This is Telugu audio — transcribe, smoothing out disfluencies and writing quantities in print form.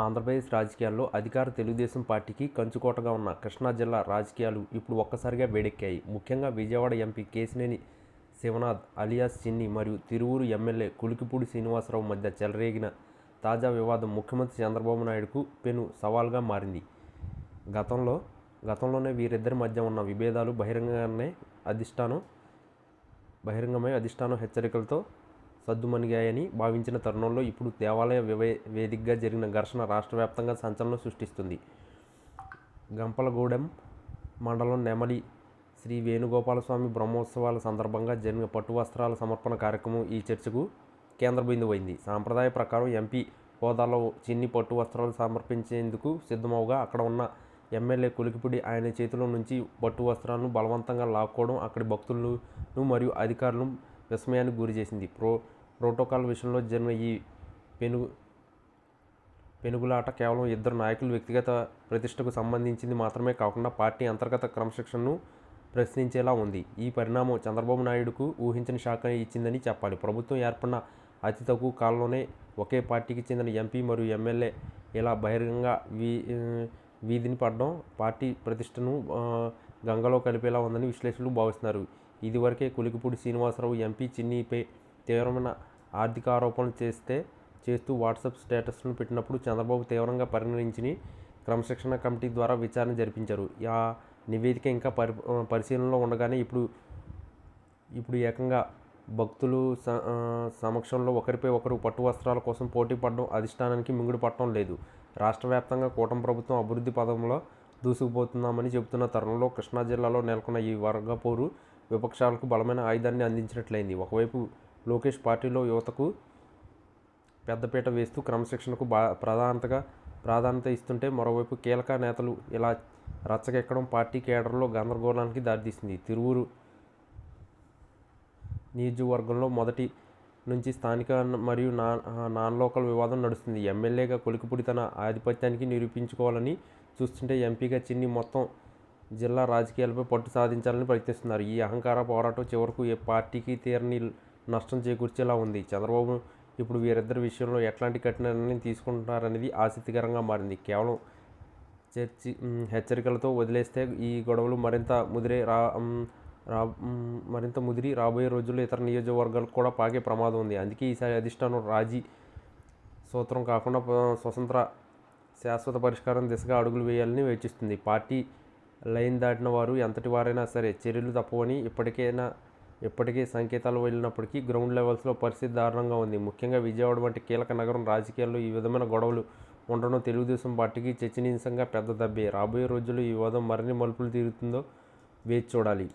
ఆంధ్రప్రదేశ్ రాజకీయాల్లో అధికార తెలుగుదేశం పార్టీకి కంచుకోటగా ఉన్న కృష్ణా జిల్లా రాజకీయాలు ఇప్పుడు ఒక్కసారిగా వేడెక్కాయి. ముఖ్యంగా విజయవాడ ఎంపీ కేశినేని శివనాథ్ అలియాస్ చిన్ని మరియు తిరువూరు ఎమ్మెల్యే కులికిపూడి శ్రీనివాసరావు మధ్య చెలరేగిన తాజా వివాదం ముఖ్యమంత్రి చంద్రబాబు నాయుడుకు పెను సవాల్గా మారింది. గతంలోనే వీరిద్దరి మధ్య ఉన్న విభేదాలు బహిరంగమై అధిష్టానం హెచ్చరికలతో సద్దుమణిగాయని భావించిన తరుణంలో ఇప్పుడు దేవాలయ వేదికగా జరిగిన ఘర్షణ రాష్ట్ర వ్యాప్తంగా సంచలనం సృష్టిస్తుంది. గంపలగూడెం మండలం నెమలి శ్రీ వేణుగోపాలస్వామి బ్రహ్మోత్సవాల సందర్భంగా జరిగిన పట్టు వస్త్రాల సమర్పణ కార్యక్రమం ఈ చర్చకు కేంద్ర బిందువైంది. సాంప్రదాయ ప్రకారం ఎంపీ హోదాలో చిన్ని పట్టు వస్త్రాలు సమర్పించేందుకు సిద్ధమవగా అక్కడ ఉన్న ఎమ్మెల్యే కులికిపూడి ఆయన చేతిలో నుంచి పట్టు వస్త్రాలను బలవంతంగా లాక్కోవడం అక్కడి భక్తులను మరియు అధికారులను విస్మయానికి గురిచేసింది. ప్రోటోకాల్ విషయంలో జరిగిన ఈ పెనుగులాట కేవలం ఇద్దరు నాయకుల వ్యక్తిగత ప్రతిష్టకు సంబంధించింది మాత్రమే కాకుండా పార్టీ అంతర్గత క్రమశిక్షణను ప్రశ్నించేలా ఉంది. ఈ పరిణామం చంద్రబాబు నాయుడుకు ఊహించని షాక్ ఇచ్చిందని చెప్పాలి. ప్రభుత్వం ఏర్పడిన అతి తక్కువ కాలంలోనే ఒకే పార్టీకి చెందిన ఎంపీ మరియు ఎమ్మెల్యే ఇలా బహిరంగంగా వీధిని పడడం పార్టీ ప్రతిష్టను గంగలో కలిపేలా ఉందని విశ్లేషకులు భావిస్తున్నారు. ఇదివరకే కులికిపూడి శ్రీనివాసరావు ఎంపీ చిన్నిపై తీవ్రమైన ఆర్థిక ఆరోపణలు చేస్తూ వాట్సాప్ స్టేటస్లను పెట్టినప్పుడు చంద్రబాబు తీవ్రంగా పరిగణించి క్రమశిక్షణ కమిటీ ద్వారా విచారణ జరిపించారు. ఆ నివేదిక ఇంకా పరిశీలనలో ఉండగానే ఇప్పుడు ఏకంగా భక్తులు సమక్షంలో ఒకరిపై ఒకరు పట్టు వస్త్రాల కోసం పోటీ పడడం అధిష్టానానికి మింగుడు పట్టడం లేదు. రాష్ట్ర వ్యాప్తంగా కూటమి ప్రభుత్వం అభివృద్ధి పదంలో దూసుకుపోతున్నామని చెబుతున్న తరుణంలో కృష్ణా జిల్లాలో నెలకొన్న ఈ వర్గపోరు విపక్షాలకు బలమైన ఆయుధాన్ని అందించినట్లయింది. ఒకవైపు లోకేష్ పార్టీలో యువతకు పెద్దపీట వేస్తూ క్రమశిక్షణకు ప్రాధాన్యత ఇస్తుంటే మరోవైపు కీలక నేతలు ఇలా రచ్చకెక్కడం పార్టీ కేడర్లో గందరగోళానికి దారితీసింది. తిరువూరు నియోజకవర్గంలో మొదటి నుంచి స్థానిక మరియు నాన్ లోకల్ వివాదం నడుస్తుంది. ఎమ్మెల్యేగా కులికిపూడి తన ఆధిపత్యానికి నిరూపించుకోవాలని చూస్తుంటే ఎంపీగా చిన్ని మొత్తం జిల్లా రాజకీయాలపై పట్టు సాధించాలని ప్రయత్నిస్తున్నారు. ఈ అహంకార పోరాటం చివరకు ఏ పార్టీకి తీరని నష్టం చేకూర్చేలా ఉంది. చంద్రబాబు ఇప్పుడు వీరిద్దరి విషయంలో ఎట్లాంటి కఠిన నిర్ణయం తీసుకుంటారనేది ఆసక్తికరంగా మారింది. కేవలం హెచ్చరికలతో వదిలేస్తే ఈ గొడవలు మరింత ముదిరి రాబోయే రోజుల్లో ఇతర నియోజకవర్గాలకు కూడా పాకే ప్రమాదం ఉంది. అందుకే ఈసారి అధిష్టానం రాజీ సూత్రం కాకుండా స్వతంత్ర శాశ్వత పరిష్కారం దిశగా అడుగులు వేయాలని యోచిస్తుంది. పార్టీ లైన్ దాటిన వారు ఎంతటి వారైనా సరే చర్యలు తప్పవని ఇప్పటికే సంకేతాలు వెళ్ళినప్పటికీ గ్రౌండ్ లెవెల్స్లో పరిస్థితి దారుణంగా ఉంది. ముఖ్యంగా విజయవాడ వంటి కీలక నగరం రాజకీయాల్లో ఈ విధమైన గొడవలు ఉండడం తెలుగుదేశం పార్టీకి చర్చనీయాంశంగా పెద్ద దెబ్బే. రాబోయే రోజుల్లో ఈ వివాదం మరిన్ని మలుపులు తిరుగుతుందో వేచి చూడాలి.